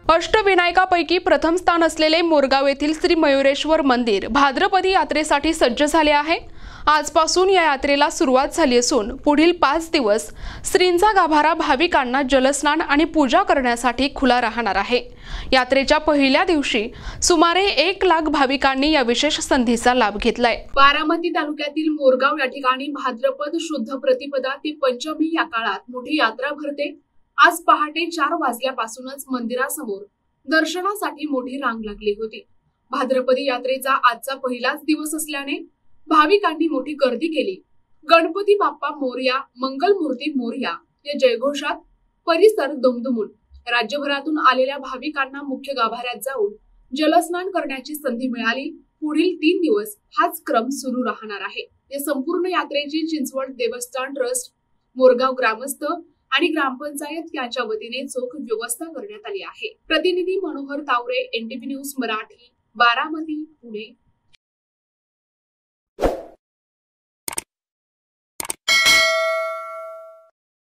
अष्टविनायकापैकी प्रथम स्थान असलेले मोरगाव येथील श्री मयुरेश्वर मंदिर भाद्रपदी यात्रेसाठी सज्ज झाले आहे। आजपासून या यात्रेला सुरुवात झाली असून पुढील 5 दिवस श्रींचा गाभारा भाविकांना जलस्नान आणि पूजा करण्यासाठी खुला राहणार आहे। यात्रेच्या पहिल्या दिवशी सुमारे 1 लाख भाविकांनी या विशेष संधीचा लाभ घेतलाय। बारामती तालुक्यातील मोरगाव या ठिकाणी भाद्रपद शुद्ध प्रतिपदा ते पंचमी या काळात मोठी यात्रा भरते। आज पहाटे 4 वाजल्यापासूनच मंदिरासमोर दर्शनासाठी मोठी रांग लागली होती। भाद्रपदी यात्रेचा आजचा पहिलाच दिवस असल्याने भाविकांनी मोठी गर्दी केली। गणपती बाप्पा मोरया, मंगलमूर्ती मोरया या जयघोषात परिसर दुमदुमून राज्यभरातून आलेल्या भाविकांना मुख्य गाभाऱ्यात जाऊन जलस्नान करण्याची संधी मिळाली। पुढील 3 दिवस हाच क्रम सुरू राहणार आहे। या संपूर्ण यात्रेची चिंचवड देवस्थान ट्रस्ट, मोरगाव ग्रामस्थ आणि ग्रामपंचायत यांच्या वतीने चोख व्यवस्था करण्यात आली आहे। प्रतिनिधी मनोहर तावरे, NTV न्यूज मराठी, बारामती, पुणे।